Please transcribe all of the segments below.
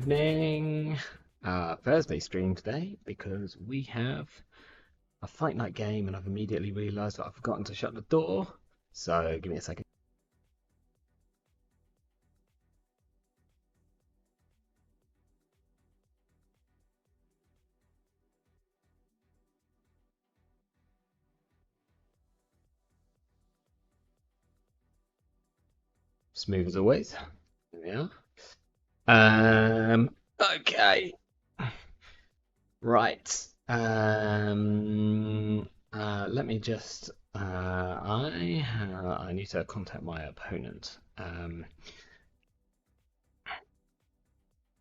evening. Thursday stream today because we have a fight night game and I've immediately realised that I've forgotten to shut the door. So give me a second. Smooth as always. There we are. Okay. Right. Let me just. I need to contact my opponent.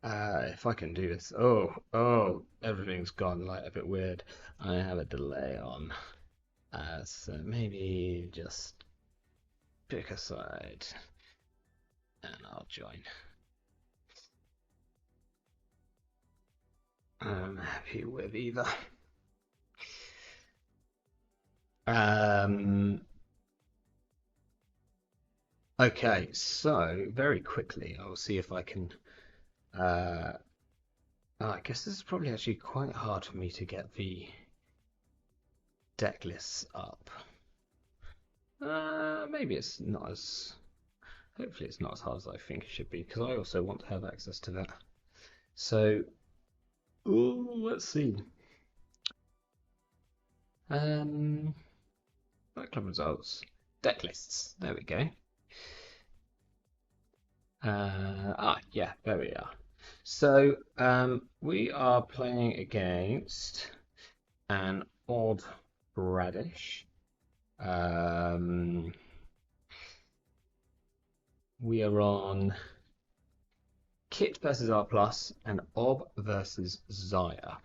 If I can do this. Oh, everything's gone like a bit weird. I have a delay on. So maybe just pick a side and I'll join. I'm happy with either. Okay, so very quickly, I'll see if I can. I guess this is probably actually quite hard for me to get the deck lists up. Maybe it's not as. Hopefully, it's not as hard as I think it should be, because I also want to have access to that. So, let's see. Club results, deck lists. There we go. Yeah, there we are. So, we are playing against AnOddRadish. We are on Kit versus R Plus and Ob versus Zhaya.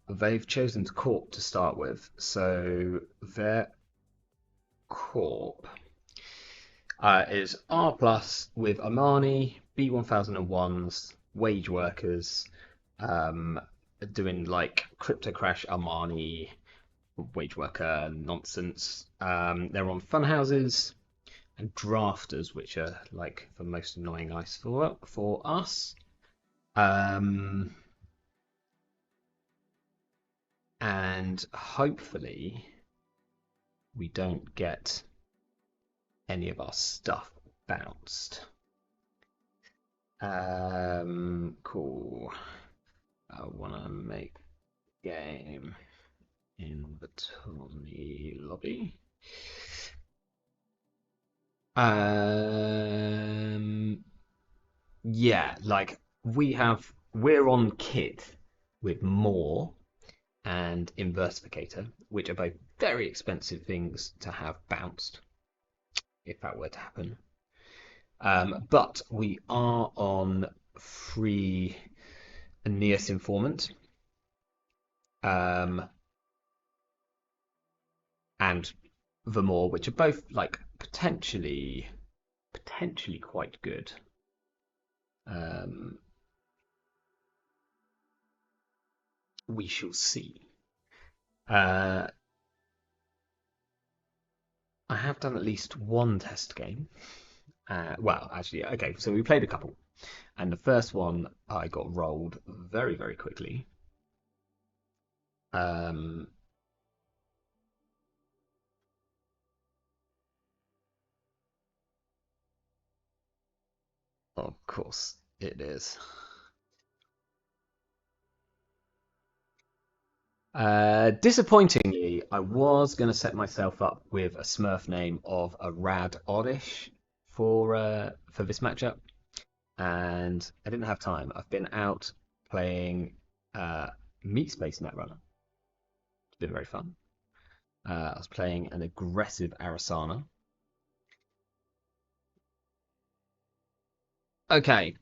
They've chosen Corp to start with, so their Corp is R Plus with Armani, B1001s, wage workers, doing like Crypto Crash Armani wage worker nonsense. They're on Funhouses and Drafters, which are like the most annoying ice for us. And hopefully we don't get any of our stuff bounced. Cool. I want to make game in the Tony lobby. Yeah, like we're on Kit with more and Inversificator, which are both very expensive things to have bounced, if that were to happen. But we are on free Aeneas Informant. And the more, which are both like potentially quite good. We shall see. I have done at least one test game. Well, actually, okay, so we played a couple. And the first one I got rolled very, very quickly. Of course it is. Disappointingly, I was going to set myself up with a Smurf name of AnOddRadish for this matchup, and I didn't have time. I've been out playing Meat Space Netrunner. It's been very fun. I was playing an aggressive Arasana. Okay,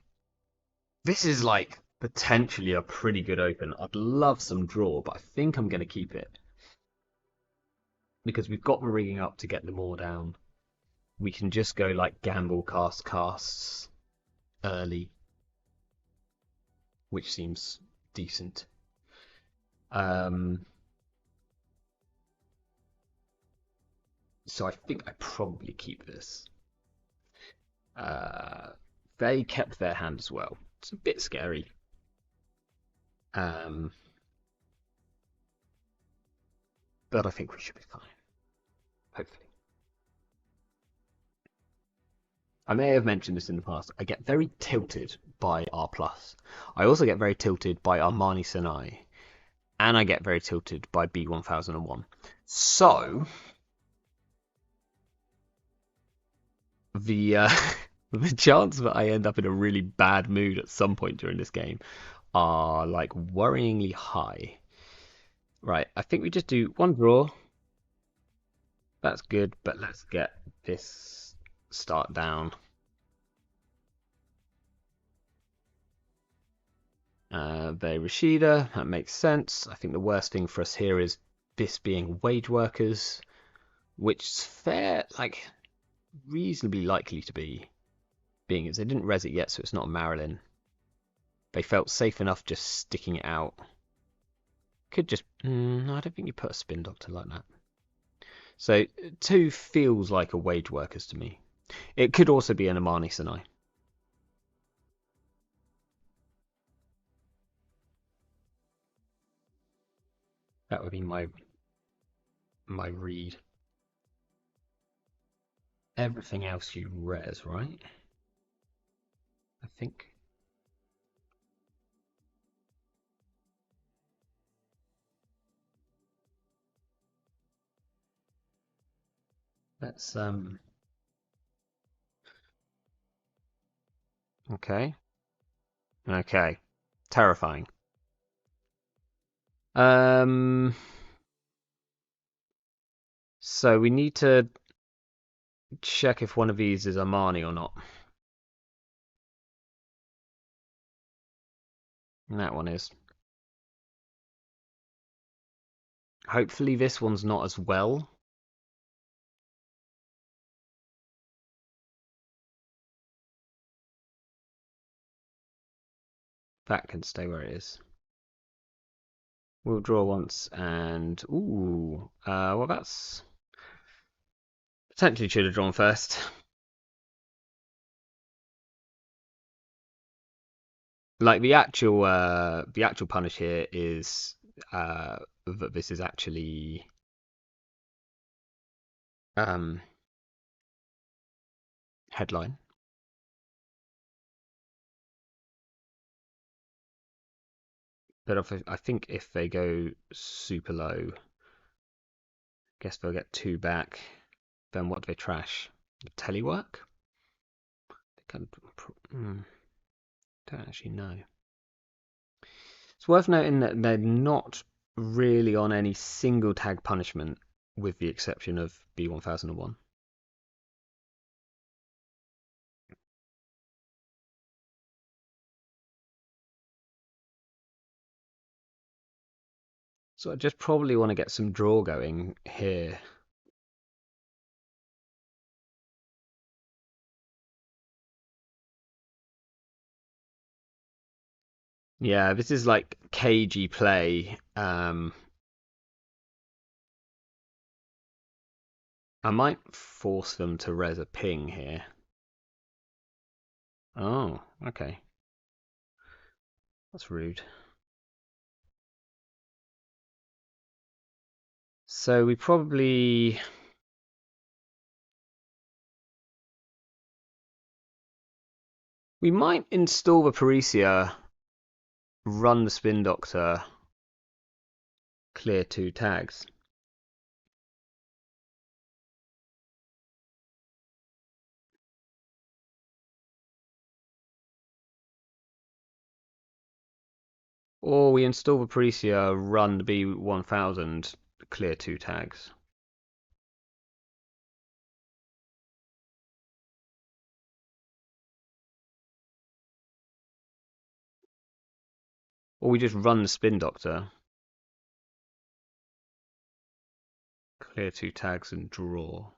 this is like potentially a pretty good open. I'd love some draw, but I think I'm going to keep it. Because we've got the rigging up to get the more down. We can just go like gamble casts early, which seems decent. So I think I probably keep this. Uh, they kept their hand as well. It's a bit scary. Um, but I think we should be fine. Hopefully. I may have mentioned this in the past. I get very tilted by R+. I also get very tilted by Armani Sinai. And I get very tilted by B1001. So, the the chance that I end up in a really bad mood at some point during this game are like worryingly high. Right, I think we just do one draw. That's good, but let's get this start down. They Rashida, that makes sense. I think the worst thing for us here is this being wage workers, which is fair, like reasonably likely to be, being as they didn't res it yet, so it's not a Marilyn. They felt safe enough just sticking it out. Could just, no, I don't think you put a spin doctor like that. So 2 feels like a wage workers to me. It could also be an Amani Sinai. That would be my read. Everything else you res, right? I think. Let's okay. Okay. Terrifying. So we need to check if one of these is Armani or not. And that one is. Hopefully this one's not as well. That can stay where it is. We'll draw once and ooh, well that's potentially should have drawn first. Like the actual punish here is that this is actually headline. But I think if they go super low, guess they'll get 2 back. Then what do they trash? The telework? They kind of, don't actually know. It's worth noting that they're not really on any single tag punishment, with the exception of B1001. So I just probably want to get some draw going here. Yeah, this is like cagey play. I might force them to res a ping here. Oh, okay. That's rude. So we probably... We might install the Parisia, run the Spin Doctor, clear 2 tags. Or we install the Parisia, run the B1000, clear 2 tags. Or we just run the Spin Doctor, clear 2 tags and draw.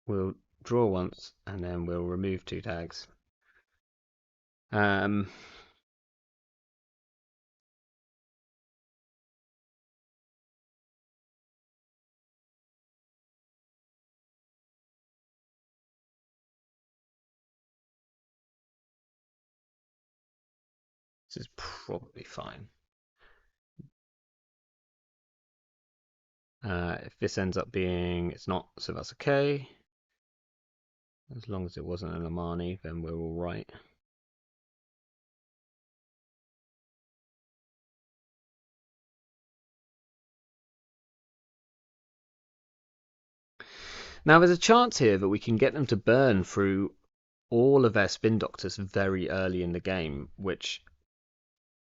We'll draw once, and then we'll remove 2 tags. This is probably fine. If this ends up being it's not, so that's okay. As long as it wasn't an Amani, then we're all right. Now there's a chance here that we can get them to burn through all of their spin doctors very early in the game, which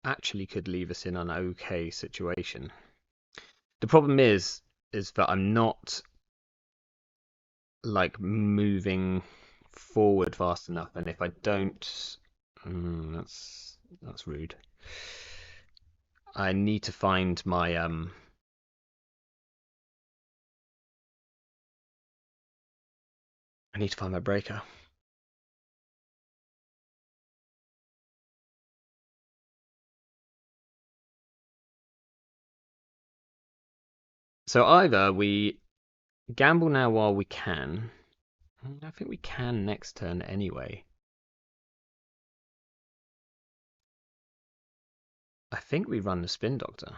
actually could leave us in an okay situation. The problem is that I'm not like moving forward fast enough, and if I don't, that's rude. I need to find my I need to find my breaker. So either we gamble now while we can. I think we can next turn anyway. I think we run the spin doctor.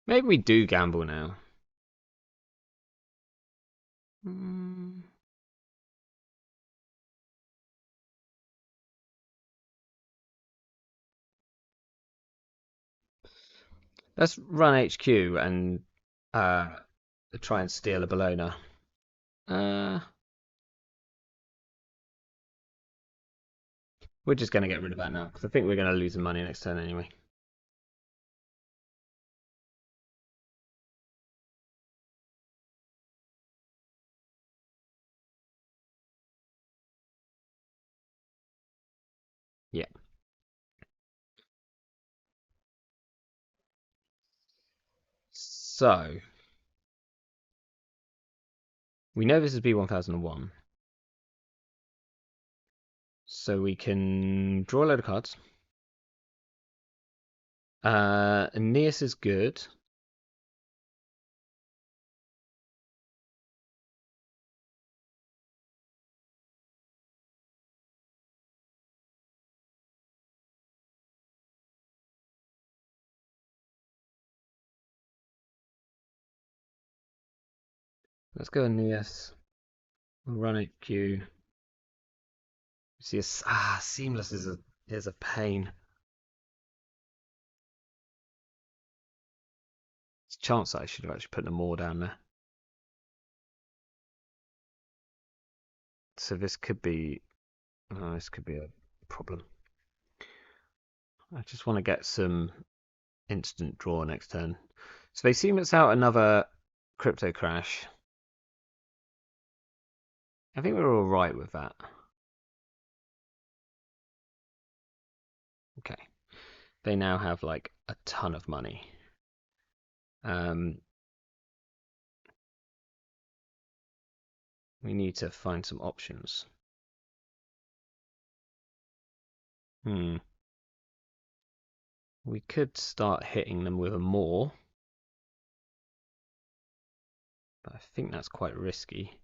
Maybe we do gamble now. Let's run HQ and try and steal a Bologna. We're just going to get rid of that now, because I think we're going to lose the money next turn anyway. Yeah. So, we know this is B1001. So we can draw a load of cards. Aeneas is good. Let's go Aeneas. We'll run HQ. See, Seamless is a pain. It's a chance that I should have actually put them more down there. So this could be a problem. I just want to get some instant draw next turn. So they seam us out another crypto crash. I think we're all right with that. Okay. They now have like a ton of money. We need to find some options. We could start hitting them with a more, but I think that's quite risky.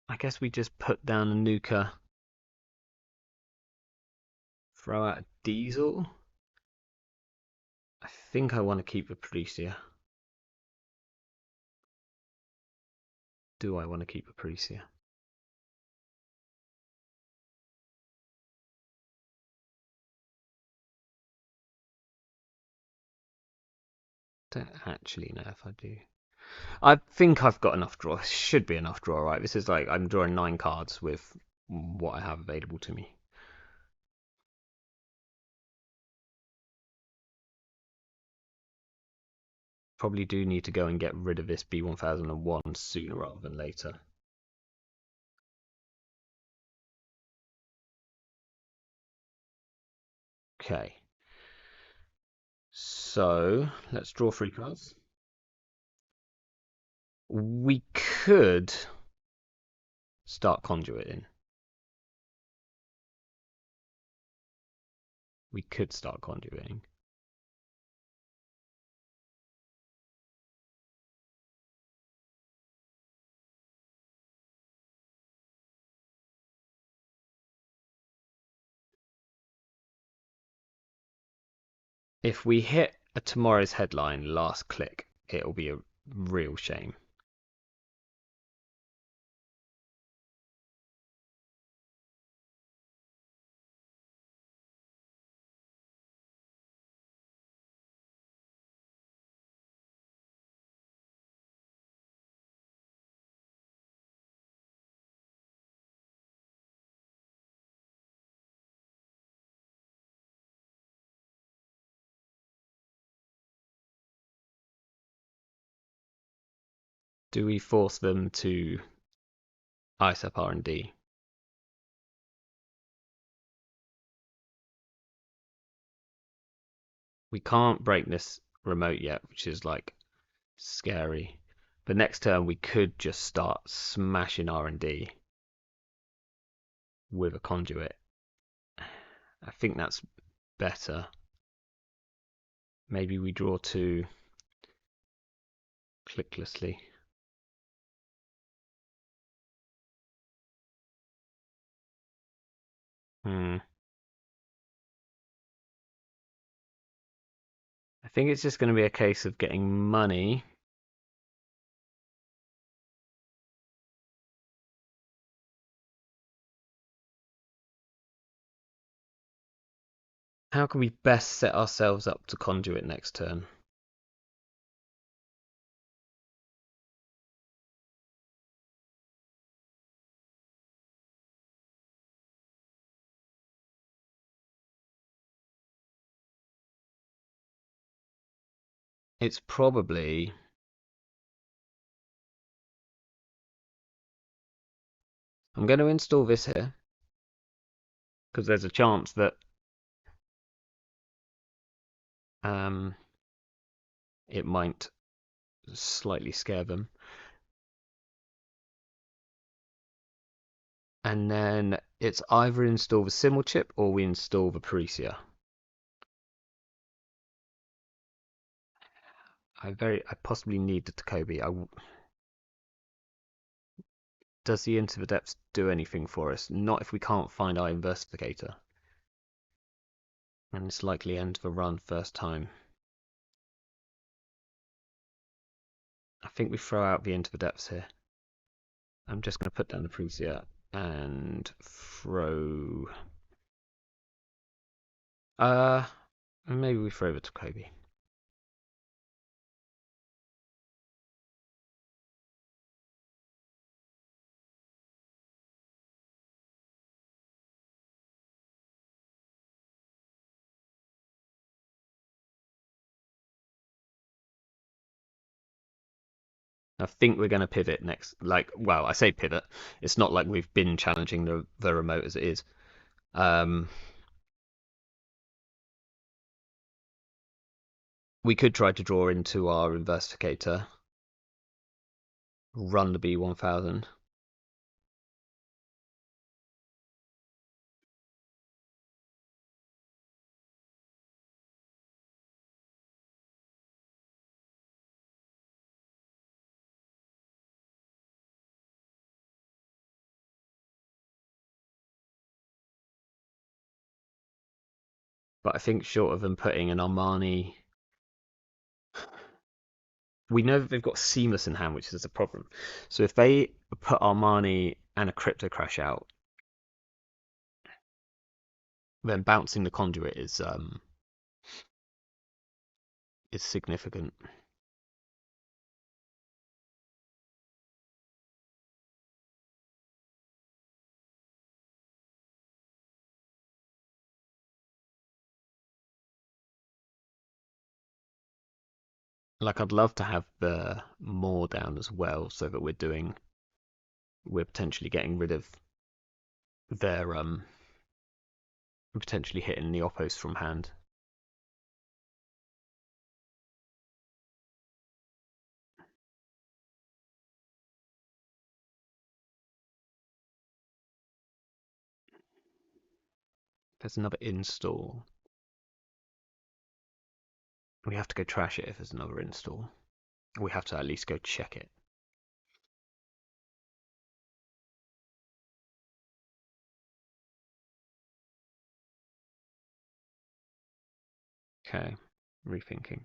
I guess we just put down a nuker, throw out a diesel. I think I want to keep a Patricia. Do I want to keep a Patricia? Don't actually know if I do. I think I've got enough draw. Should be enough draw, right? This is like I'm drawing 9 cards with what I have available to me. Probably do need to go and get rid of this B1001 sooner rather than later. Okay. So let's draw 3 cards. We could start conduiting. We could start conduiting. If we hit a tomorrow's headline last click, it'll be a real shame. Do we force them to ice up R&D? We can't break this remote yet, which is like scary. But next turn we could just start smashing R&D with a conduit. I think that's better. Maybe we draw 2 clicklessly. I think it's just going to be a case of getting money. How can we best set ourselves up to conduit next turn? It's probably... I'm going to install this here because there's a chance that it might slightly scare them. And then it's either install the Simmel chip or we install the Parisia. I possibly need the Takobi. Does the Into the Depths do anything for us? Not if we can't find our Inversificator. And it's likely end the run first time. I think we throw out the Into the Depths here. I'm just going to put down the Parisia and throw... maybe we throw the Takobi. I think we're going to pivot next. Like, well, I say pivot. It's not like we've been challenging the remote as it is. We could try to draw into our Inversificator, run the B1000. But I think short of them putting an Armani, we know that they've got Seamless in hand, which is a problem. So if they put Armani and a Crypto Crash out, then bouncing the conduit is significant. Like, I'd love to have the more down as well, so that we're potentially getting rid of their potentially hitting the oppos from hand. There's another install. We have to go trash it if there's another install. We have to at least go check it. Okay, rethinking.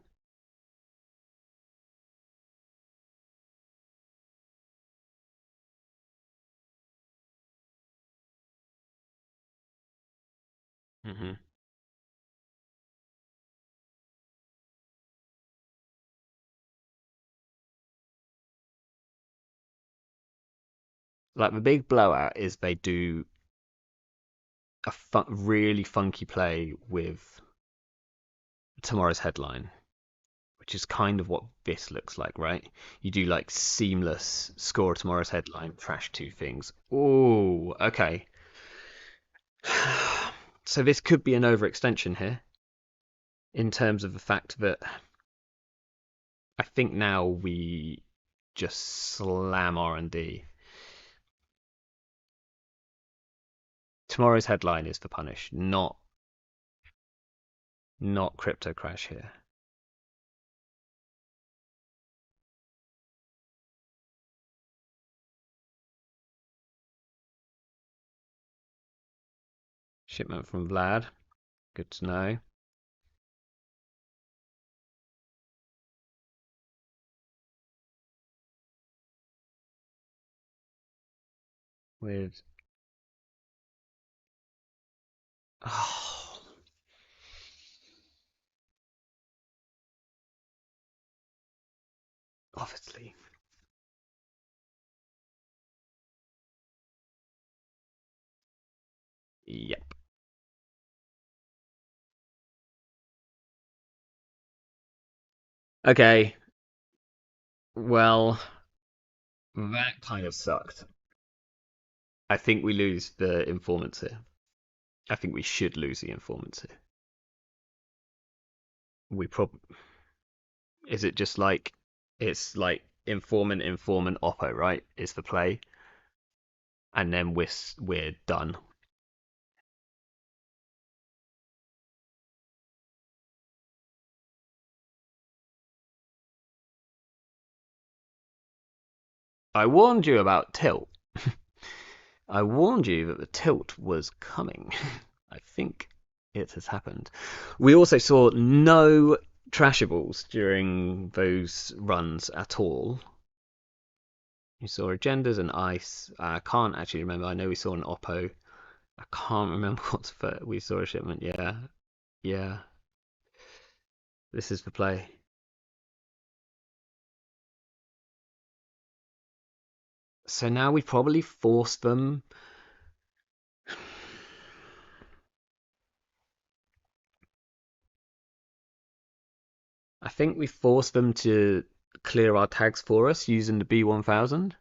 Mm-hmm. Like, the big blowout is they do a really funky play with tomorrow's headline, which is kind of what this looks like, right? You do like seamless score tomorrow's headline, trash two things. Oh, okay. So this could be an overextension here in terms of the fact that I think now we just slam R&D. Tomorrow's headline is for punish, not crypto crash here. Shipment from Vlad. Good to know. With oh, obviously. Yep. Okay. Well, that kind of sucked. I think we lose the informants here. I think we should lose the informants here. We probably is it just like it's like informant oppo, right? Is the play, and then we're done. I warned you about tilt. I warned you that the tilt was coming. I think it has happened. We also saw no trashables during those runs at all. You saw agendas and ice. I can't actually remember. I know we saw an oppo. I can't remember what's for. We saw a shipment. Yeah, yeah. This is the play. So now we probably force them. I think we force them to clear our tags for us using the B1000.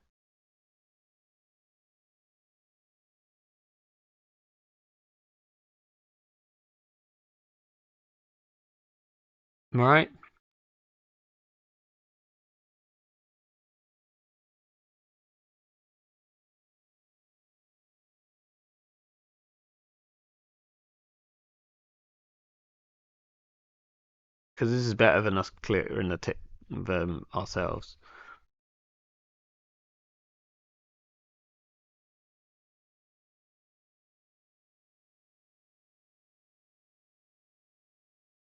All right. Because this is better than us clearing the them ourselves.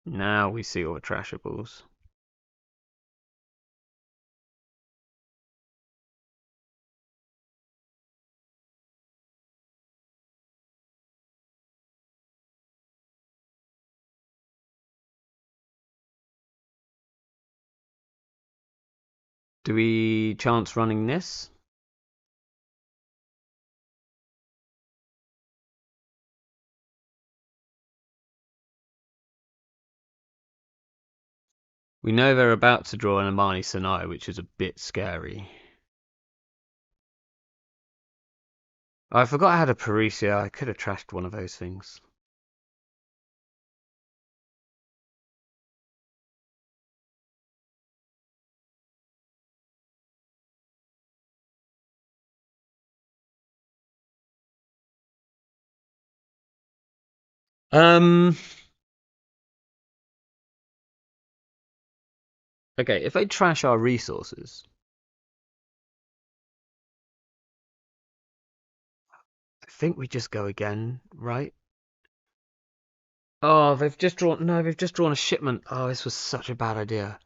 Now we see all the trashables. Do we chance running this? We know they're about to draw an Amani Sanai, which is a bit scary. I forgot I had a Parisia. I could have trashed one of those things. Okay, if they trash our resources, I think we just go again, right? Oh, they've just drawn. No, they've just drawn a shipment. Oh, this was such a bad idea.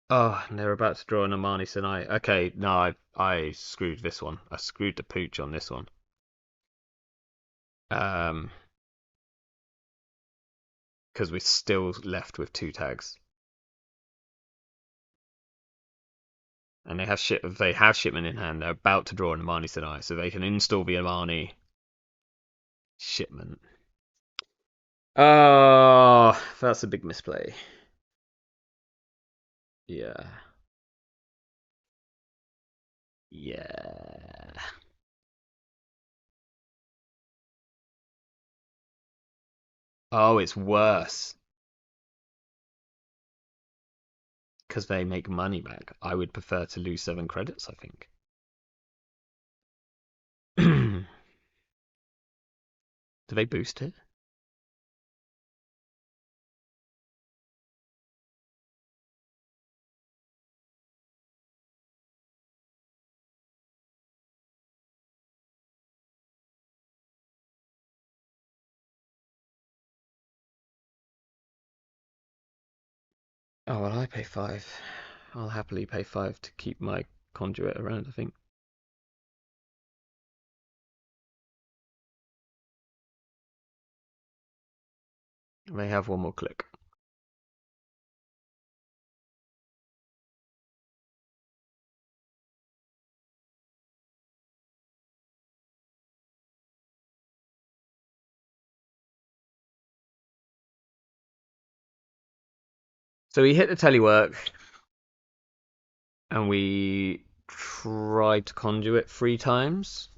Oh, and they're about to draw an Amani Sinai. Okay, no, I screwed this one. I screwed the pooch on this one. Because we're still left with 2 tags, and they have shipment in hand. They're about to draw an Amani Sinai, so they can install the Amani shipment. Oh, that's a big misplay. Yeah. Yeah. Oh, it's worse. Because they make money back. I would prefer to lose 7 credits, I think. Do they boost it? Oh, well, I pay 5. I'll happily pay 5 to keep my conduit around, I think. They have one more click. So we hit the telework, and we tried to conduit 3 times.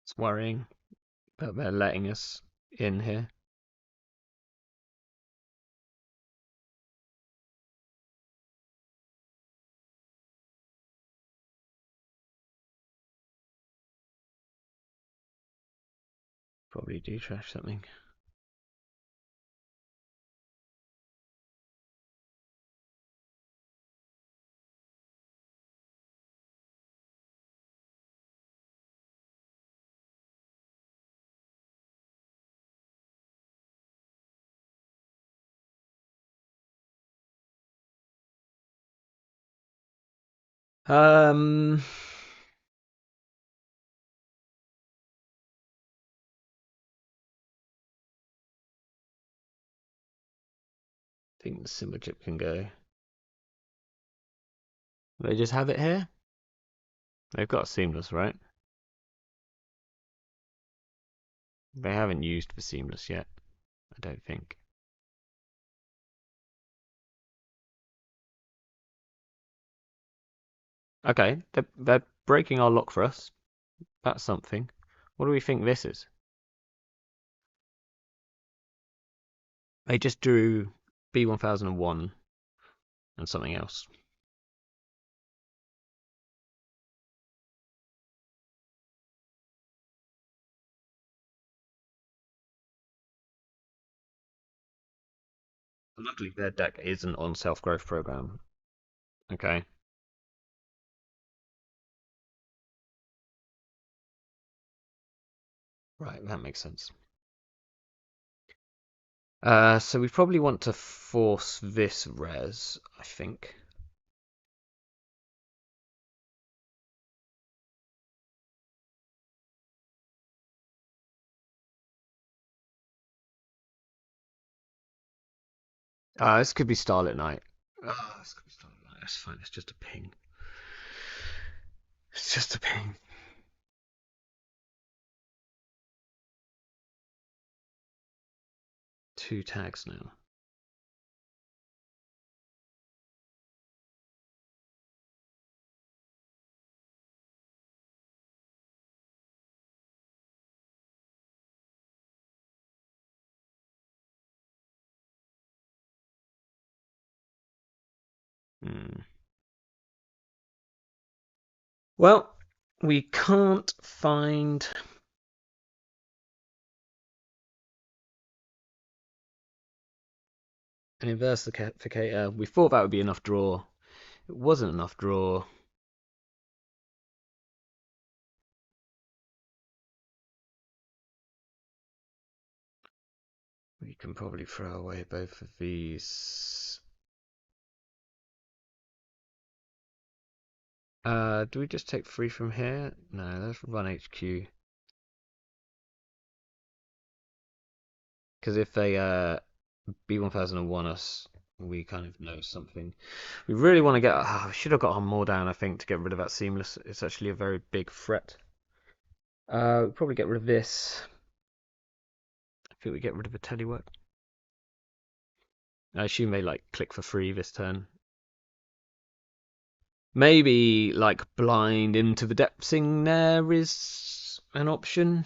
It's worrying, but they're letting us in here. Probably do trash something. I think the Simba chip can go. They just have it here? They've got seamless, right? They haven't used the seamless yet, I don't think. Okay, they're breaking our lock for us. That's something. What do we think this is? They just drew B1001 and something else. Luckily, their deck isn't on self-growth program. Okay. Right, that makes sense. So we probably want to force this res, I think. This could be Starlit Night. This could be Starlit Night. That's fine. It's just a ping. It's just a ping. Two tags now. Well, we can't find an Inversificator. We thought that would be enough draw. It wasn't enough draw. We can probably throw away both of these. Do we just take 3 from here? No, let's run HQ. Because if they B1001 us, we kind of know something. We really want to get. We should have got on more down, I think, to get rid of that seamless. It's actually a very big threat. We'll probably get rid of this. I think we get rid of the telework. I assume they like click for free this turn. Maybe like blind into the depthing there is an option.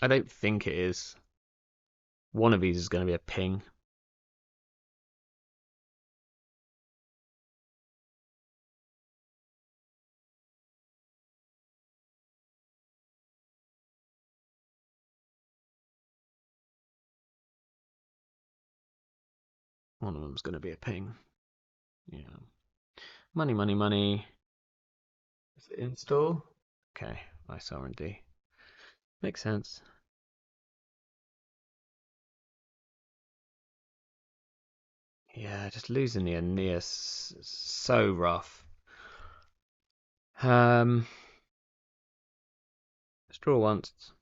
I don't think it is. One of these is going to be a ping. One of them's going to be a ping. Yeah. Money, money, money. Is it install? Okay, nice R&D. Makes sense. Yeah, just losing the Aeneas is so rough. Let's draw once.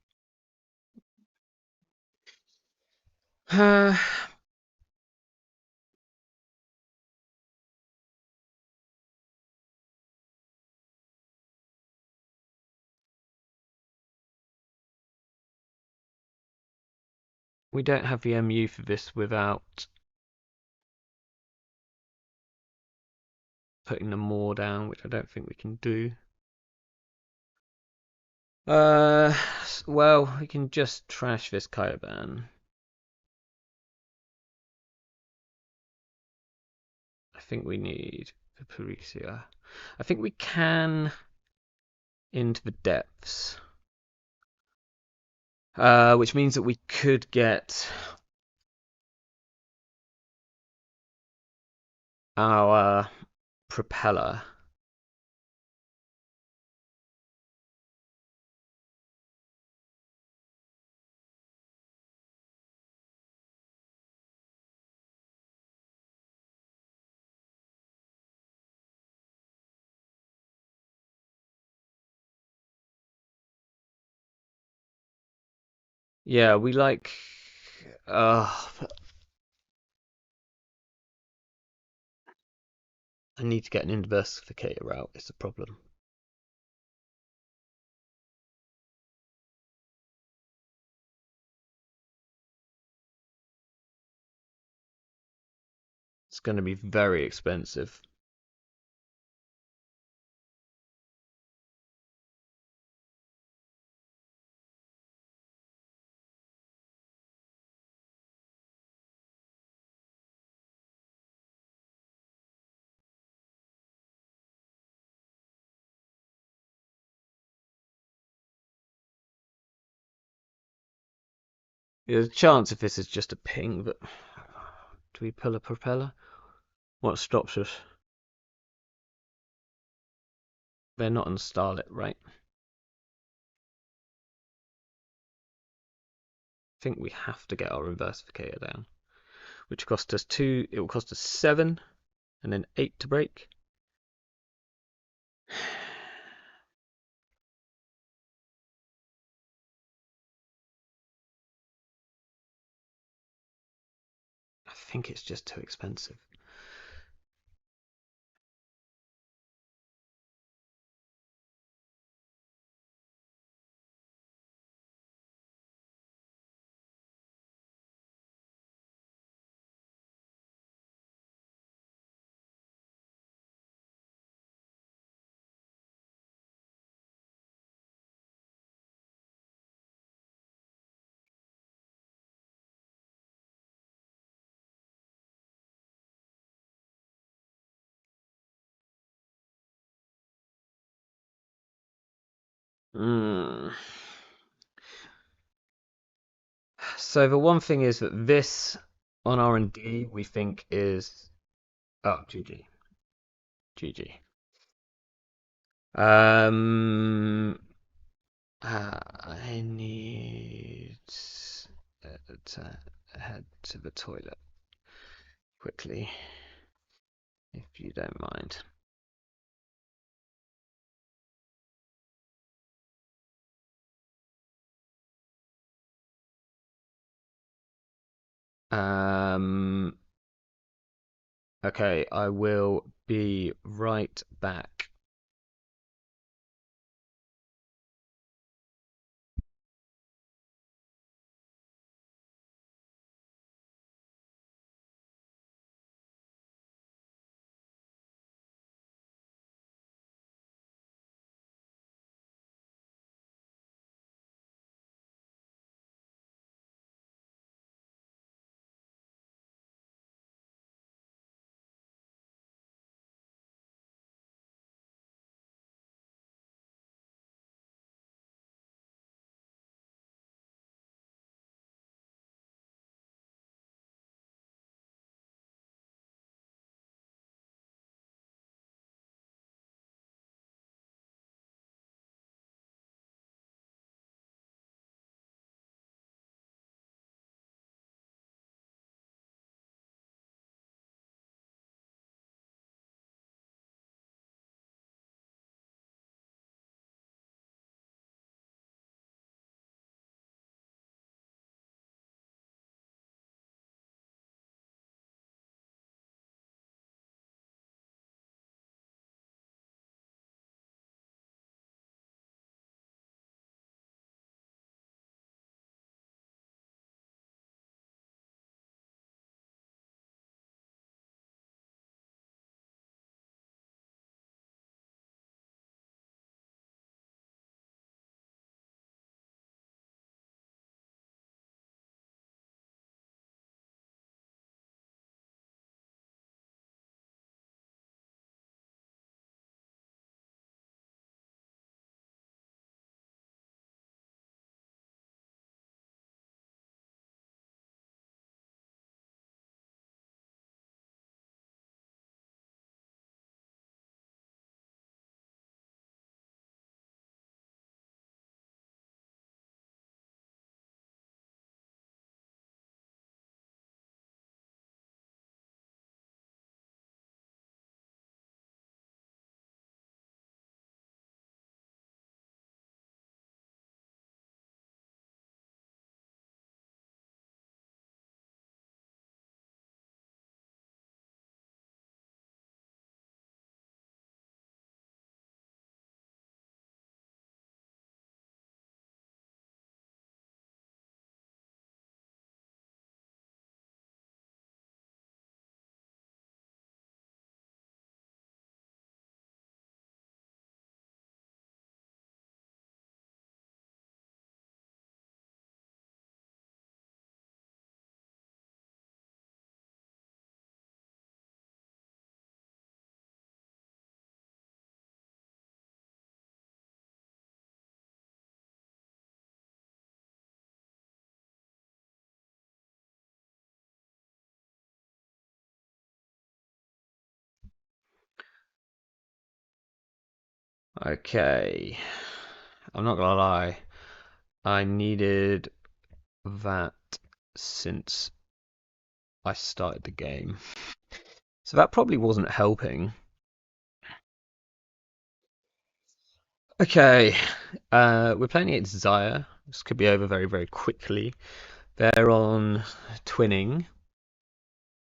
We don't have the MU for this without putting the more down, which I don't think we can do. Well, we can just trash this Kaiban. I think we need the Parisia. I think we can into the depths. Which means that we could get our propeller. Yeah, we like. I need to get an Inversificator out. It's a problem. It's going to be very expensive. There's a chance if this is just a ping, but do we pull a propeller? What stops us? They're not on Starlit, right? think we have to get our Inversificator down, which cost us 2. It will cost us 7 and then 8 to break. I think it's just too expensive. So the one thing is that this on R&D we think is GG. GG. I need to head to the toilet quickly, if you don't mind. Okay, I will be right back. Okay, I'm not gonna lie, I needed that since I started the game. So that probably wasn't helping. Okay, we're playing against Zhaya. This could be over very, very quickly. They're on Twinning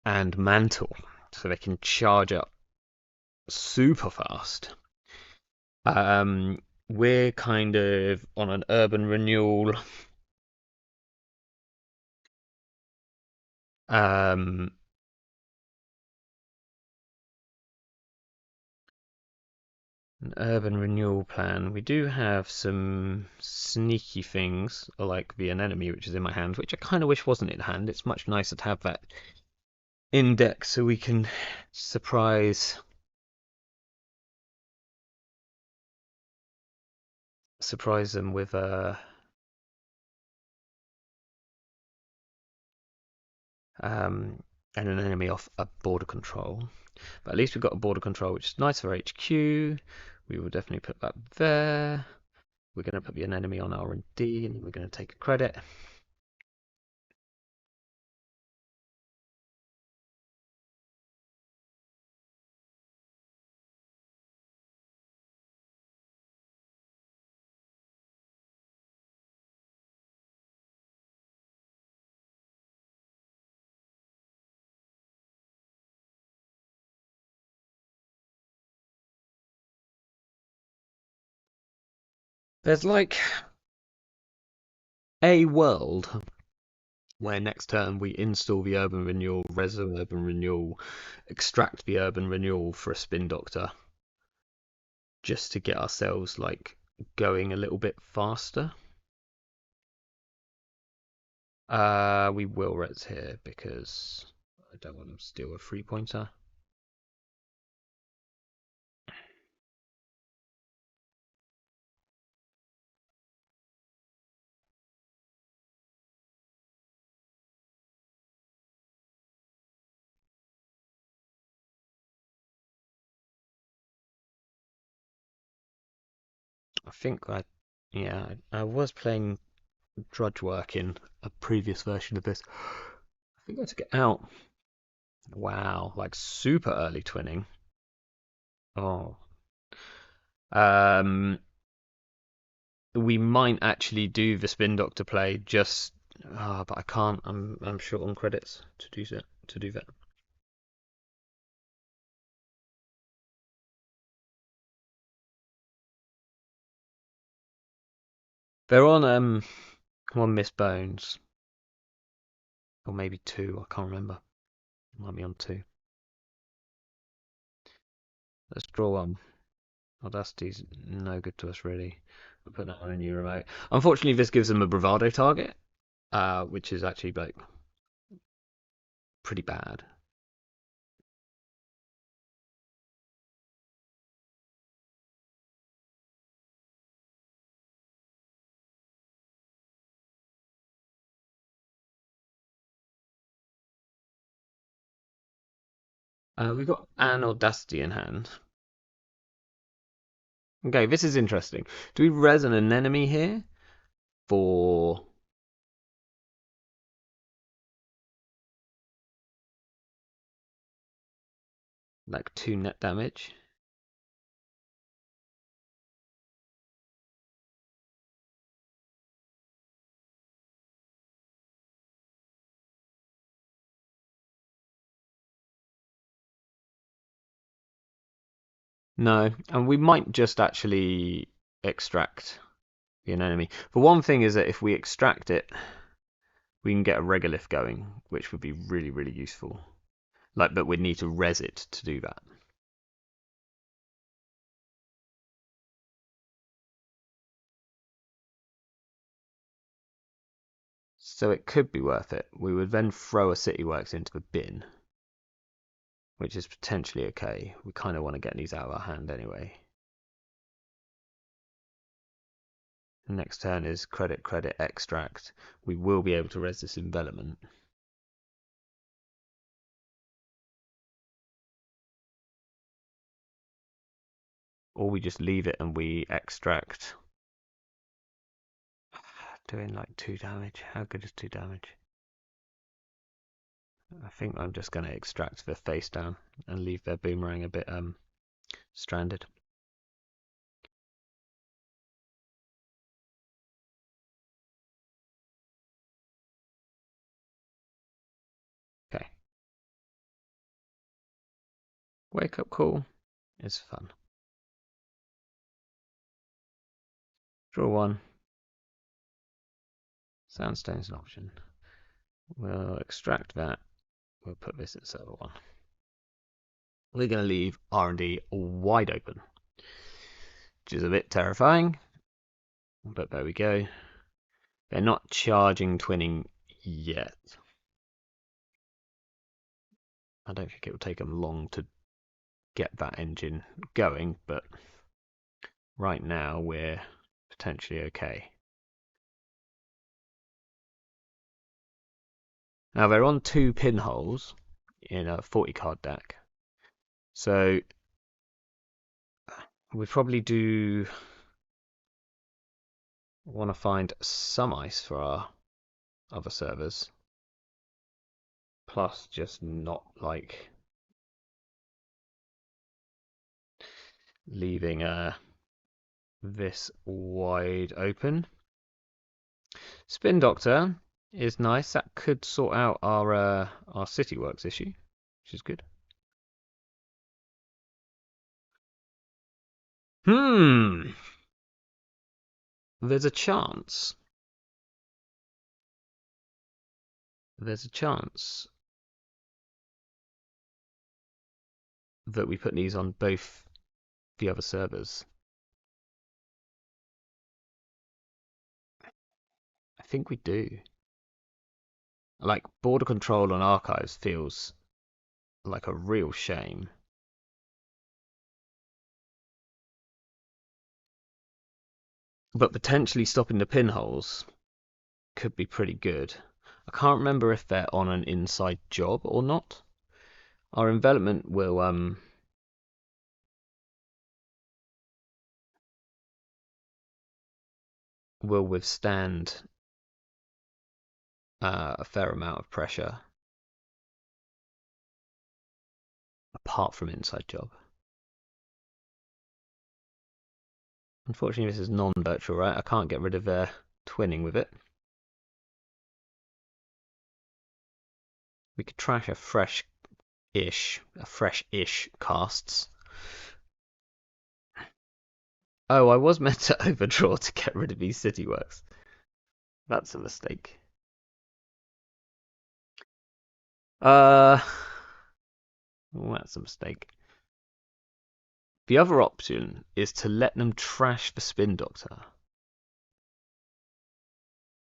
and Mantle, so they can charge up super fast. We're kind of on an urban renewal. Um, an urban renewal plan. We do have some sneaky things, like the anemone, which is in my hand, which I kind of wish wasn't in hand. It's much nicer to have that index so we can surprise them with an enemy off a border control. But at least we've got a border control, which is nice for HQ. We will definitely put that there. We're going to put the enemy on R&D, and we're going to take a credit. There's like a world where next turn we install the urban renewal, res urban renewal, extract the urban renewal for a spin doctor, just to get ourselves like going a little bit faster. We will res here because I don't want to steal a 3-pointer. I think I was playing drudge work in a previous version of this. I think I took it out. Wow, like super early twinning. Oh. We might actually do the spin doctor play just but I can't. I'm short on credits to do that. They're on Miss Bones. Or maybe 2, I can't remember. Might be on 2. Let's draw 1. Audacity's no good to us really. We'll put that on a new remote. Unfortunately this gives them a bravado target, which is actually like pretty bad. We've got an Audacity in hand. Okay, this is interesting. Do we res an enemy here for like 2 net damage? No, and we might just actually extract the enemy. The one thing is that if we extract it, we can get a regolith going, which would be really, really useful. Like, but we'd need to res it to do that. So it could be worth it. We would then throw a City Works into the bin, which is potentially okay. We kind of want to get these out of our hand anyway. Next turn is credit, credit, extract. We will be able to res this envelopment. Or we just leave it and we extract. Doing like 2 damage. How good is 2 damage? I think I'm just going to extract the face down and leave their boomerang a bit stranded. Okay. Wake up call is fun. Draw 1. Sandstone's an option. We'll extract that. We'll put this at server 1. We're going to leave R&D wide open, which is a bit terrifying, but there we go. They're not charging twinning yet. I don't think it will take them long to get that engine going, but right now we're potentially okay. Now they're on 2 pinholes in a 40 card deck, so we probably do want to find some ice for our other servers, plus just not like leaving this wide open. Spin Doctor is nice. That could sort out our city works issue, which is good. There's a chance. There's a chance that we put these on both the other servers. I think we do. Like, border control on archives feels like a real shame. But potentially stopping the pinholes could be pretty good. I can't remember if they're on an inside job or not. Our envelopment will withstand a fair amount of pressure, apart from inside job. Unfortunately, this is non-virtual, right? I can't get rid of twinning with it. We could trash a fresh-ish casts. Oh, I was meant to overdraw to get rid of these city works. That's a mistake. That's a mistake. The other option is to let them trash the Spin Doctor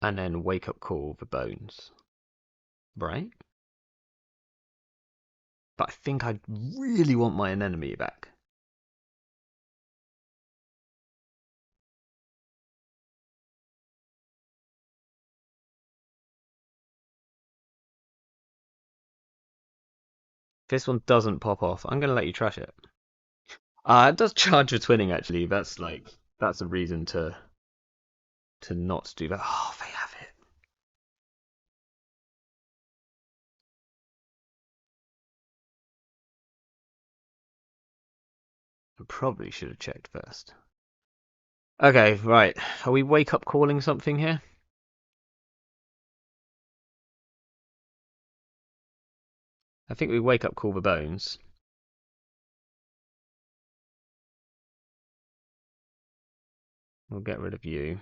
and then wake up call the bones, right? But I think I really want my anemone back. If this one doesn't pop off, I'm going to let you trash it. It does charge for twinning, actually. That's a reason to not do that. Oh, they have it. I probably should have checked first. Okay, right. Are we wake up calling something here? I think we wake up call the bones. We'll get rid of you.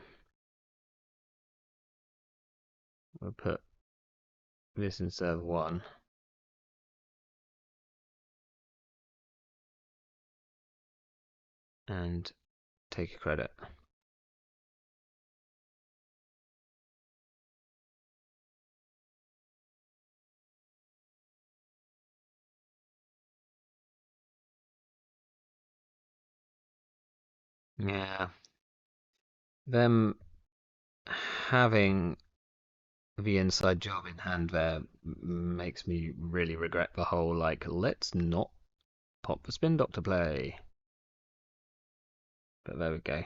We'll put this in server 1. And take a credit. Yeah. Them having the inside job in hand there makes me really regret the whole, like, let's not pop the Spin Doctor play. But there we go.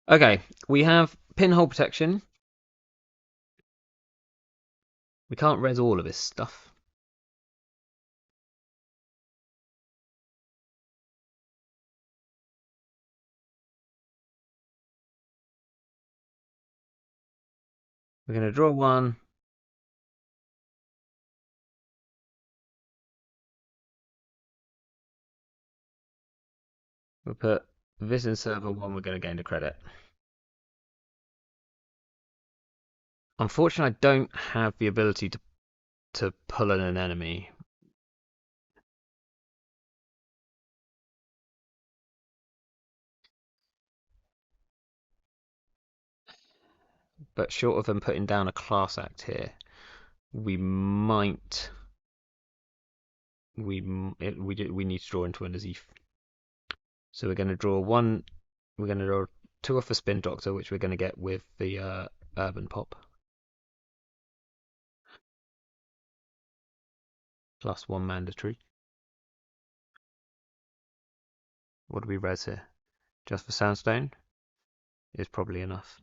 Okay, we have pinhole protection. We can't res all of this stuff. We're going to draw one. We'll put this in server one. We're going to gain the credit. Unfortunately, I don't have the ability to pull in an enemy. But short of them putting down a class act here, we might. We need to draw into an Azif. So we're going to draw one. We're going to draw two off the Spin Doctor, which we're going to get with the Urban Pop. Plus one mandatory. What do we res here? Just for Soundstone? Is probably enough.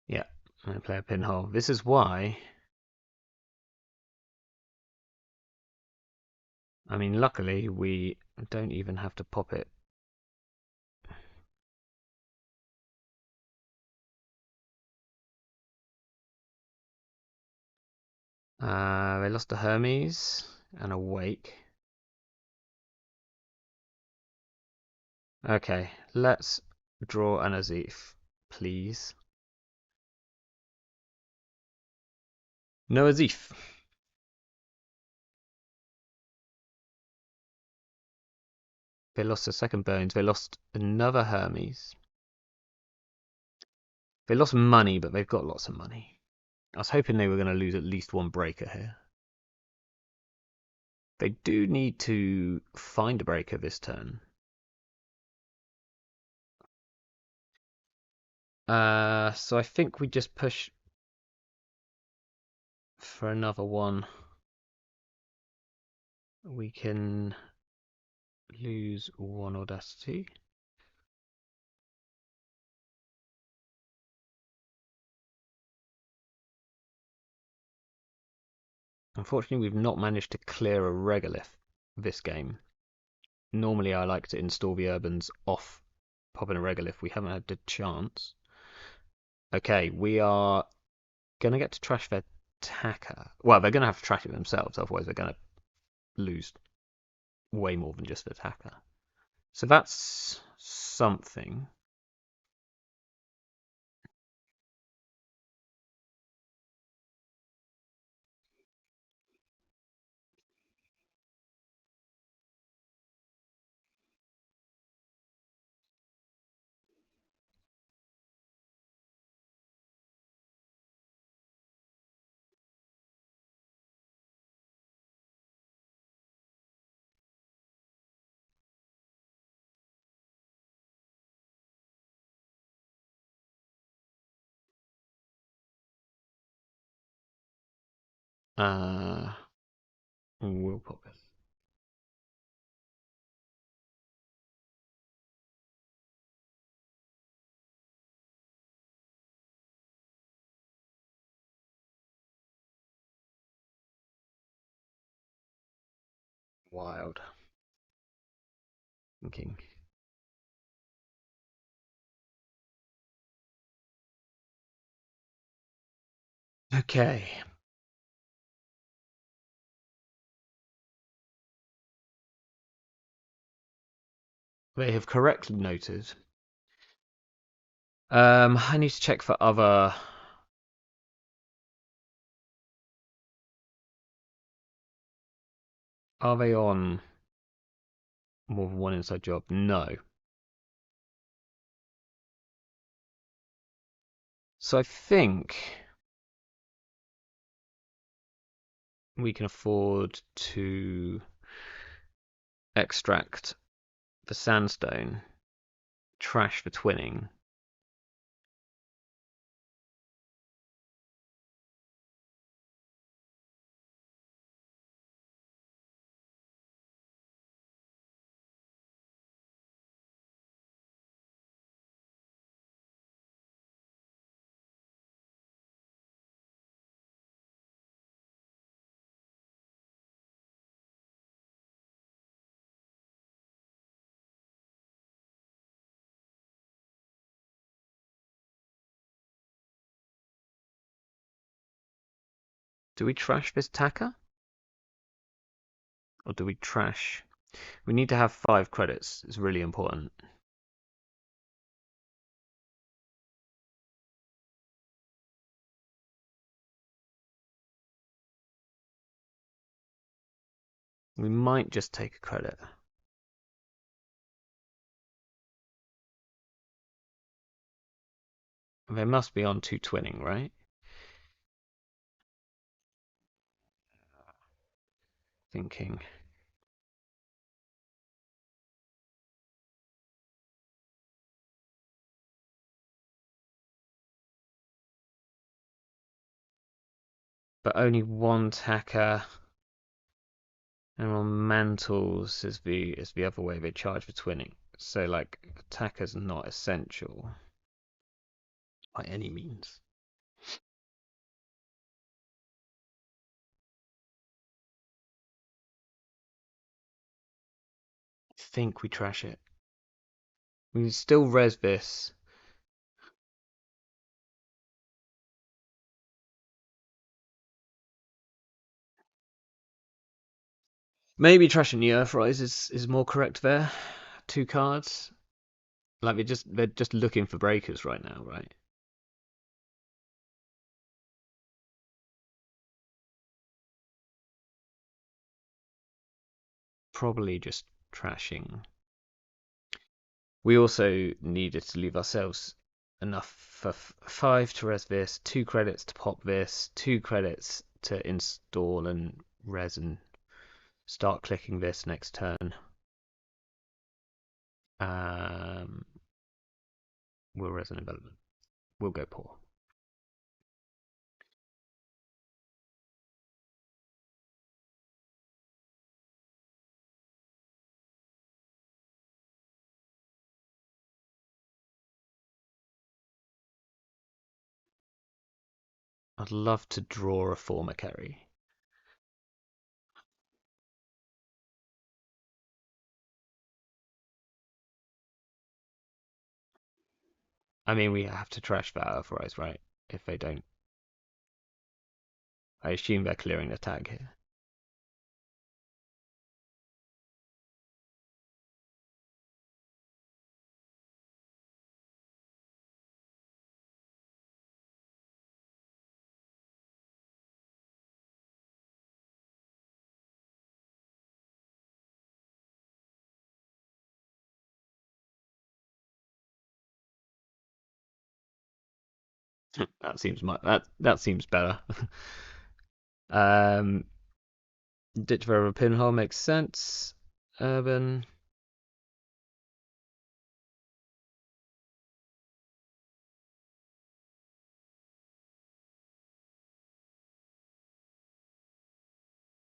Yeah, I'm going to play a pinhole. This is why. I mean, luckily, we don't even have to pop it. They lost a Hermes and a Wake. Okay, let's draw an Azif, please. No Azif. They lost a second Bones. They lost another Hermes. They lost money, but they've got lots of money. I was hoping they were going to lose at least one breaker here. They do need to find a breaker this turn. So I think we just push for another one. We can lose one Audacity. Unfortunately, we've not managed to clear a regolith this game. Normally, I like to install the urbans off popping a regolith. We haven't had the chance. Okay, we are going to get to trash their Taka. Well, they're going to have to trash it themselves, otherwise they're going to lose way more than just the Taka. So that's something. We'll pop this. Wild. Thinking. Okay. They have correctly noted I need to check for other. Are they on more than one inside job? No. So I think we can afford to extract the sandstone, trash the twinning. Do we trash this tacker? Or do we trash? We need to have 5 credits. It's really important. We might just take a credit. They must be on 2 twinning, right? Thinking. But only one tacker. And on mantles is the other way they charge for twinning. So like tacker's not essential by any means. I think we trash it. We can still res this. Maybe trashing the Earthrise is more correct there. 2 cards. Like they're just looking for breakers right now, right? Probably just trashing. We also needed to leave ourselves enough for 5 to res this, 2 credits to pop this, 2 credits to install and res and start clicking this next turn. We'll res and development. We'll go poor. I'd love to draw a former carry. I mean, we have to trash that Earthrise, right? If they don't. I assume they're clearing the tag here. That seems that seems better. um, Ditch over pinhole makes sense. Urban.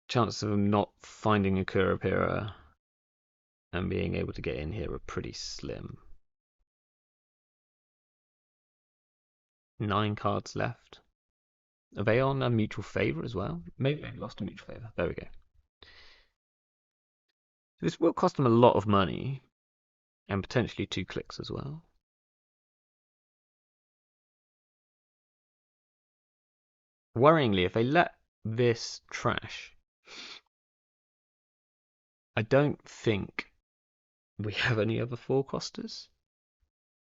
Chances of them not finding a Kurapira and being able to get in here are pretty slim. 9 cards left. Are they on a mutual favour as well? Maybe they lost a mutual favour. There we go. This will cost them a lot of money and potentially 2 clicks as well. Worryingly, if they let this trash, I don't think we have any other 4 costers.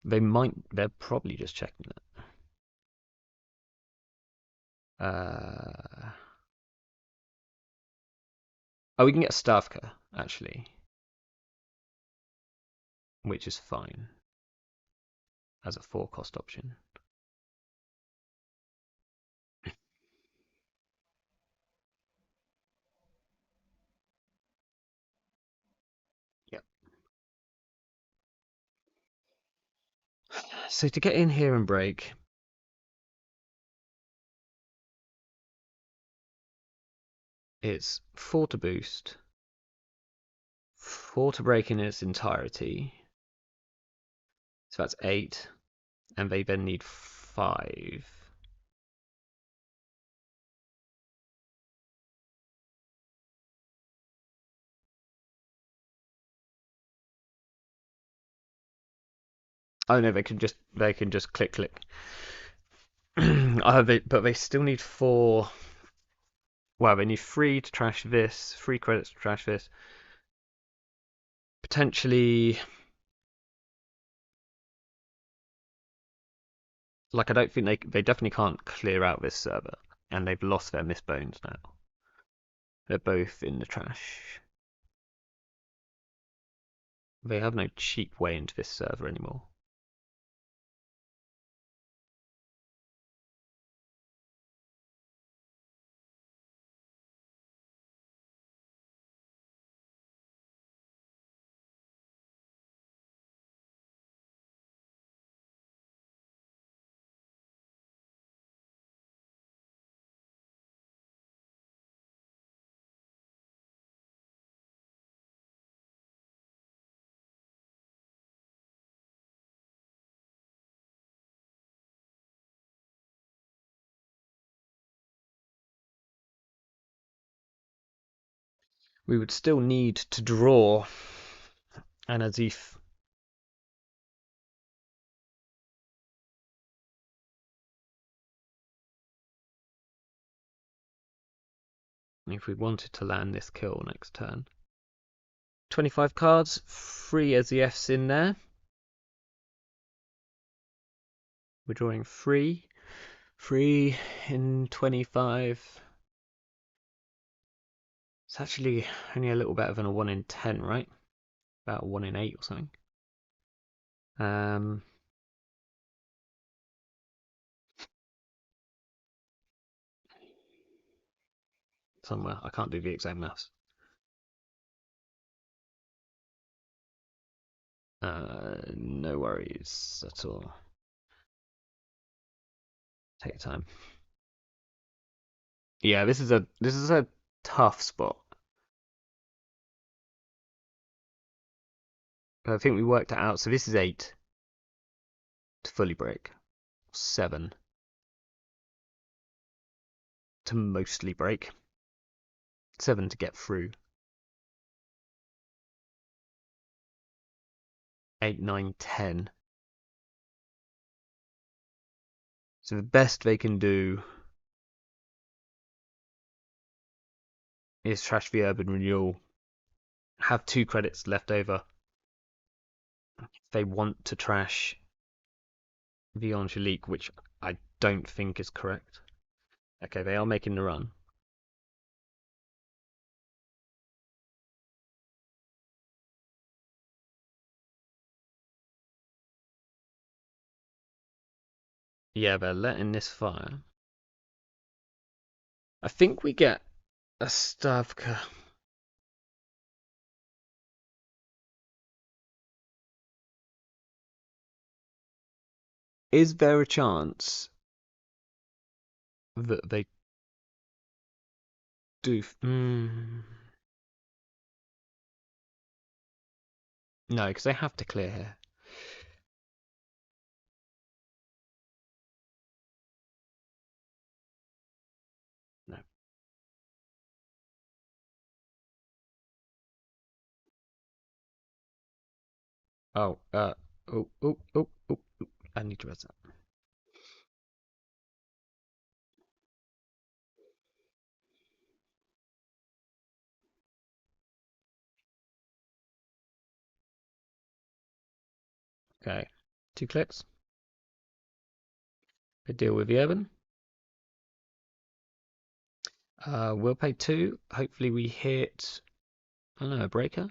They're probably just checking that. Oh, we can get a Stavka, actually, which is fine as a 4-cost option. Yep. So to get in here and break, it's 4 to boost, 4 to break in its entirety. So that's 8, and they then need 5. Oh no, they can just click. But they still need 4. Well, they need 3 to trash this, 3 credits to trash this. Potentially, like I don't think they definitely can't clear out this server, and they've lost their Miss Bones now. They're both in the trash. They have no cheap way into this server anymore. We would still need to draw an Azif. If we wanted to land this kill next turn. 25 cards, 3 Azifs in there. We're drawing 3. 3 in 25. It's actually only a little better than a 1 in 10, right? About a 1 in 8 or something. Somewhere. I can't do the exact maths. No worries at all. Take your time. Yeah, this is a tough spot. But I think we worked it out. So this is 8 to fully break. 7 to mostly break. 7 to get through. 8, 9, 10. So the best they can do is trash the urban renewal. Have 2 credits left over. If they want to trash the Angelique, which I don't think is correct. Okay, they are making the run. Yeah, they're letting this fire. I think we get a Stavka. Is there a chance that they do? No, because they have to clear here. No. Oh, oh. I need to reset. Okay. 2 clicks. I deal with the urban. We'll pay 2. Hopefully we hit, I don't know, a breaker?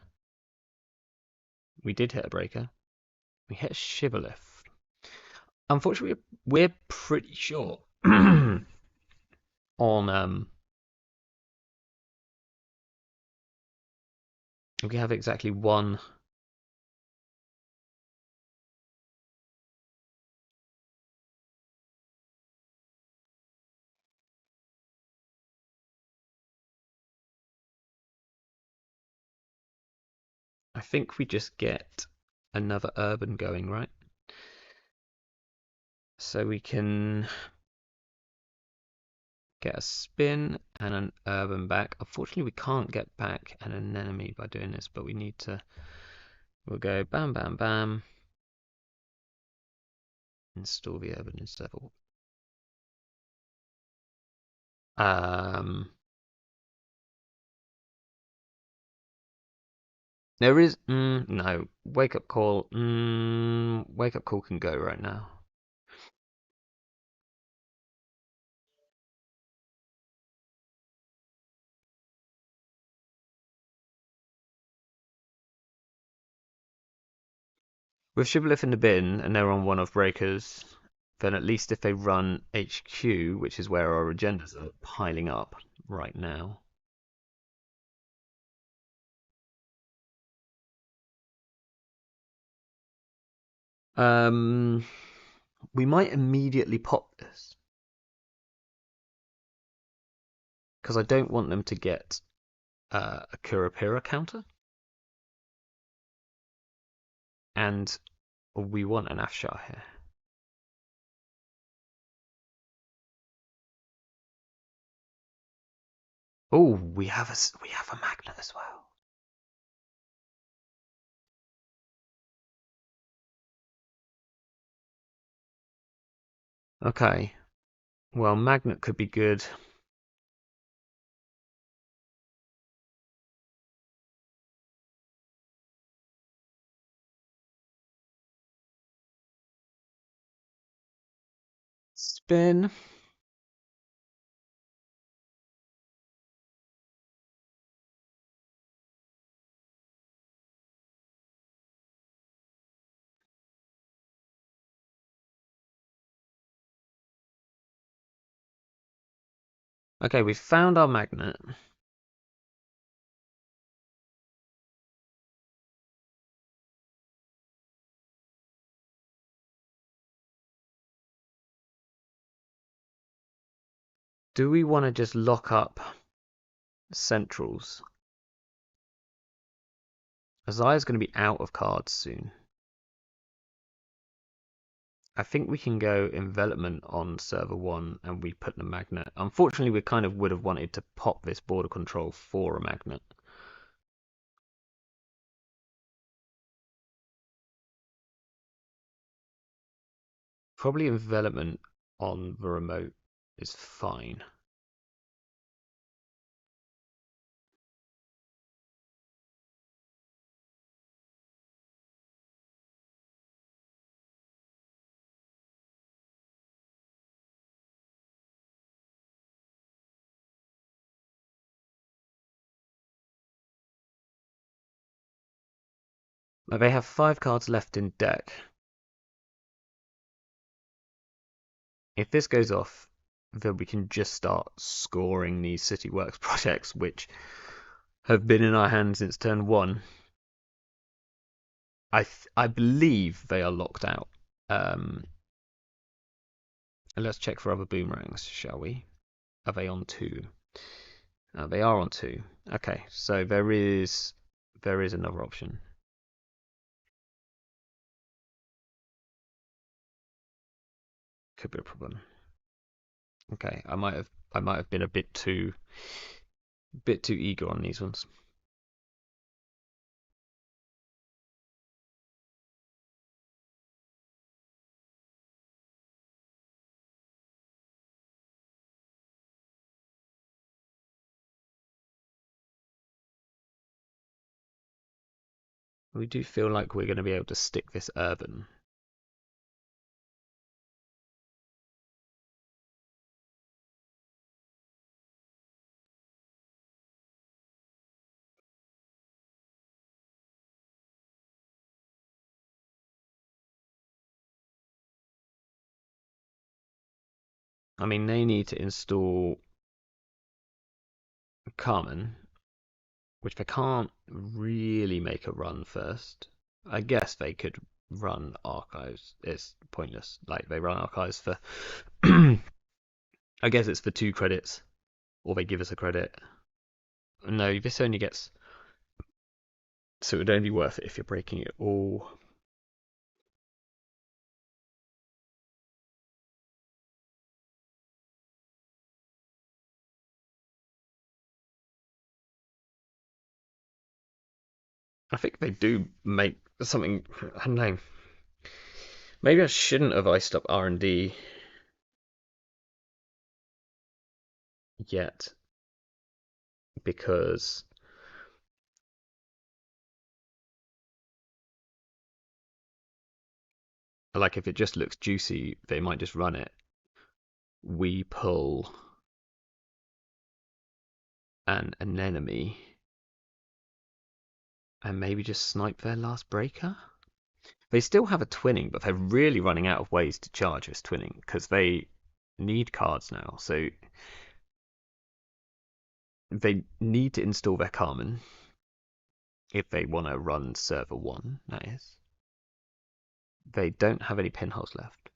We did hit a breaker. We hit a shibboleth. Unfortunately, we're pretty short on we have exactly one. I think we just get another urban going, right? So we can get a spin and an urban back. Unfortunately, we can't get back an anemone by doing this, but we need to. We'll go bam, bam, bam. Install the urban instead. There is no wake up call. Wake up call can go right now. With Shibboleth in the bin and they're on one of breakers, then at least if they run HQ, which is where our agendas are piling up right now. We might immediately pop this because I don't want them to get a Kurapira counter, and we want an Afshar here. Oh, we have a magnet as well. Okay, well, magnet could be good. Spin. Okay, we found our magnet. Do we want to just lock up centrals? Zaya's going to be out of cards soon. I think we can go envelopment on server 1 and we put the magnet. Unfortunately, we kind of would have wanted to pop this border control for a magnet. Probably envelopment on the remote is fine. Now they have 5 cards left in deck. If this goes off, then we can just start scoring these City Works projects, which have been in our hands since turn 1. I believe they are locked out. Let's check for other boomerangs, shall we? Are they on 2? They are on 2. Okay, so there is another option. Could be a problem. Okay, I might have been a bit too eager on these ones. We do feel like we're going to be able to stick this urban. I mean, they need to install Carmen, which they can't really make a run first. I guess they could run archives. It's pointless. Like, they run archives for I guess it's for 2 credits, or they give us a credit. No, this only gets, so it would only be worth it if you're breaking it all. I think they do make something. I don't know. Maybe I shouldn't have iced up R&D yet, because like if it just looks juicy, they might just run it. We pull an anemone and maybe just snipe their last breaker. They still have a twinning, but they're really running out of ways to charge this twinning because they need cards now. So they need to install their Carmen if they want to run server 1, that is. They don't have any pinholes left.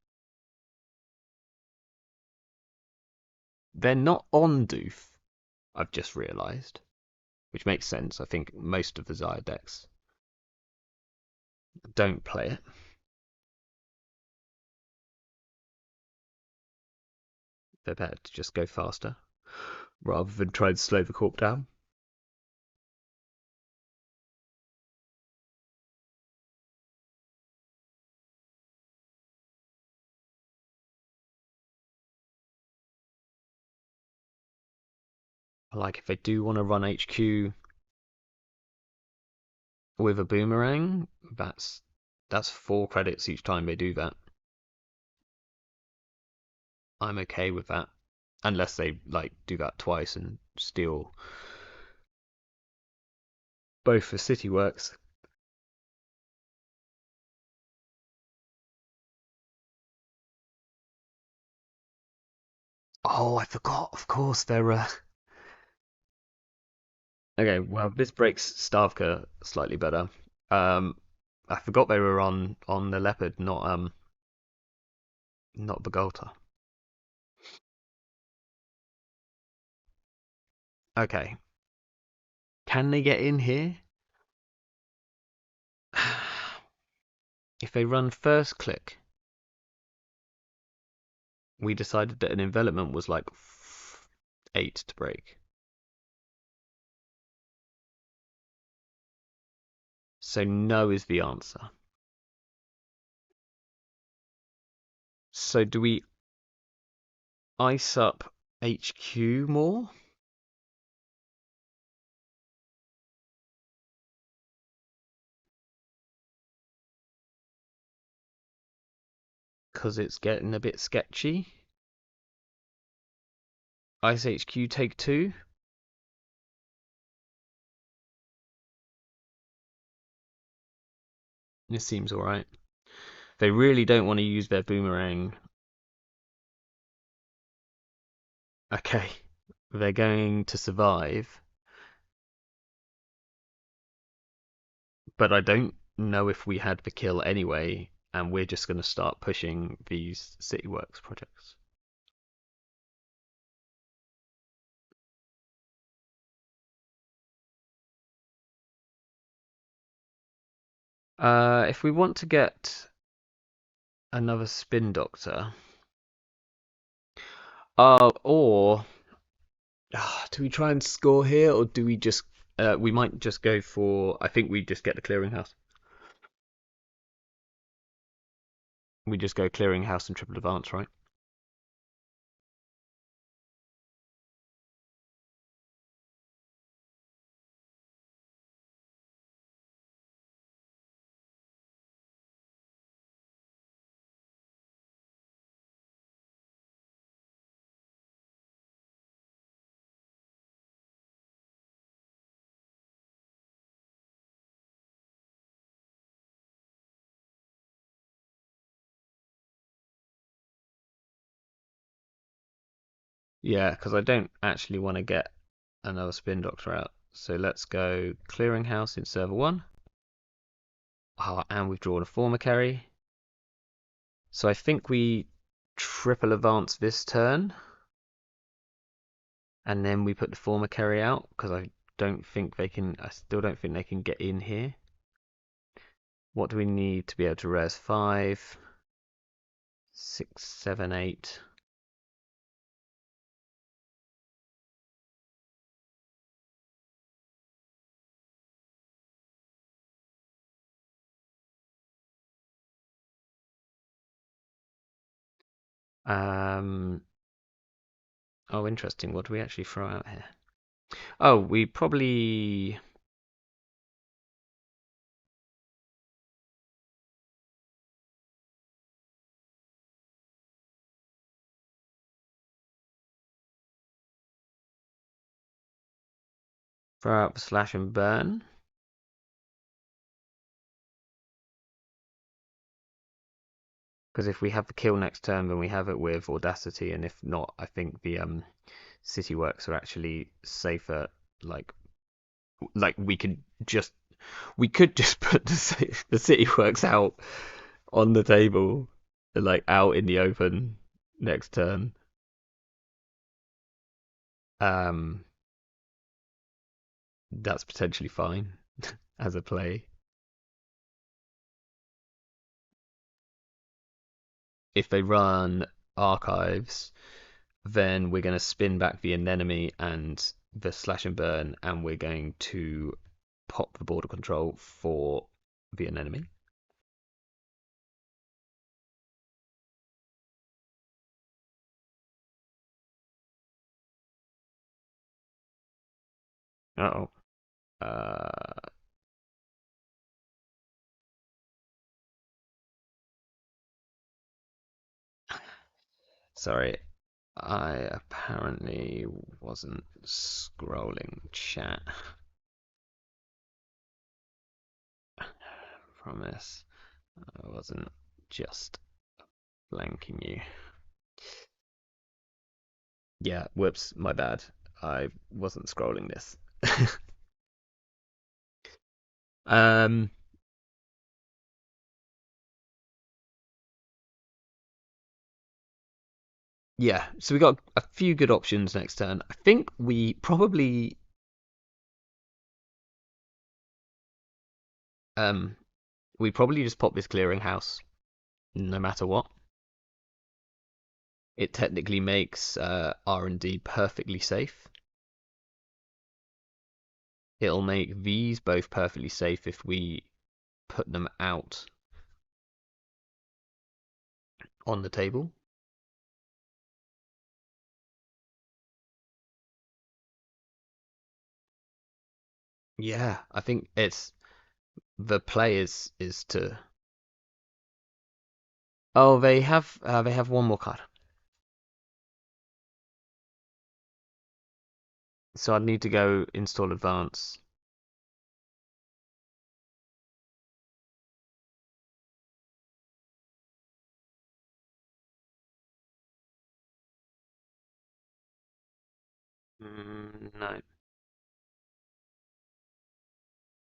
They're not on Doof, I've just realised, which makes sense. I think most of the Zhaya decks don't play it. They're better to just go faster rather than try and slow the corp down. Like if they do want to run HQ with a boomerang, that's 4 credits each time they do that. I'm okay with that, unless they like do that twice and steal both the city works. Oh, I forgot. Of course, they're okay. Well, this breaks Stavka slightly better. I forgot they were on the leopard, not Bagolta. Okay, can they get in here? If they run first click, we decided that an envelopment was like 8 to break. So no is the answer. So do we ice up HQ more? Because it's getting a bit sketchy. Ice HQ take 2. This seems alright. They really don't want to use their boomerang. Okay, they're going to survive. But I don't know if we had the kill anyway, and we're just going to start pushing these CityWorks projects. If we want to get another Spin Doctor, or do we try and score here, or do we just? We might just go for. I think we just get the clearinghouse. We just go clearinghouse and triple advance, right? Yeah, because I don't actually want to get another spin doctor out. So let's go clearinghouse in server 1. And we've drawn a former carry. So I think we triple advance this turn. And then we put the former carry out because I still don't think they can get in here. What do we need to be able to res? 5, 6, 7, 8. Oh, interesting. What do we actually throw out here? Oh, we probably... throw out the slash and burn. Because if we have the kill next turn, then we have it with Audacity, and if not, I think the City Works are actually safer. Like we could just put the City Works out on the table, like out in the open next turn. That's potentially fine as a play. If they run archives, then we're going to spin back the anemone and the slash and burn, and we're going to pop the border control for the anemone. Uh-oh. Sorry, I apparently wasn't scrolling chat. Promise, I wasn't just blanking you. Yeah, whoops, my bad. I wasn't scrolling this. um, yeah, so we got a few good options next turn. I think we probably just pop this clearinghouse no matter what. It technically makes R&D perfectly safe. It'll make these both perfectly safe if we put them out on the table. Yeah, I think it's the play is to. Oh, they have one more card. So I'd need to go install advance. No.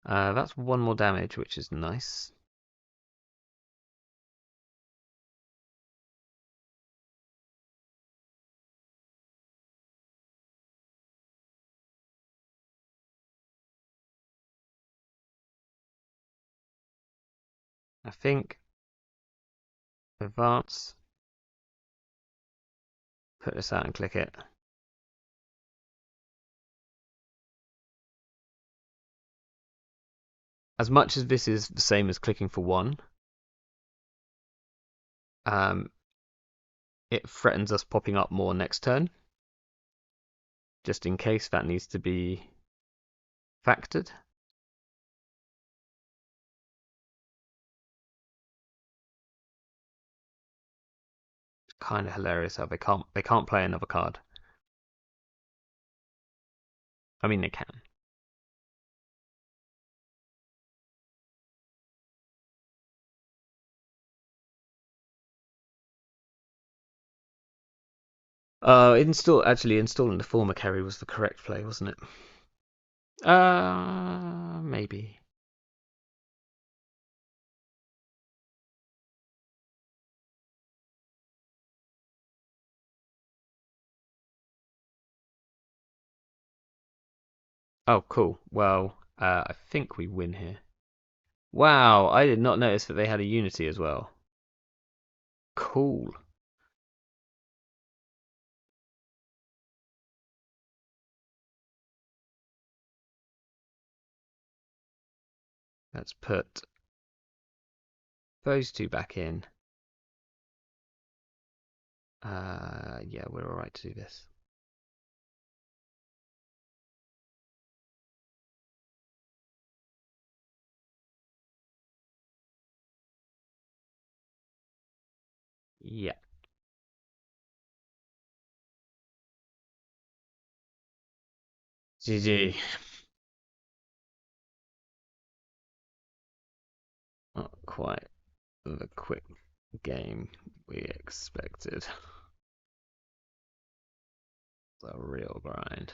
That's one more damage, which is nice. I think advance. Put this out and click it. As much as this is the same as clicking for one, it threatens us popping up more next turn, just in case that needs to be factored. It's kind of hilarious how they can't play another card. I mean, they can. Installing the former carry was the correct play, wasn't it? Maybe. Oh, cool. Well, I think we win here. Wow, I did not notice that they had a unity as well. Cool. Let's put those two back in. Yeah, we're all right to do this. Yeah. GG. Not quite the quick game we expected. It's a real grind.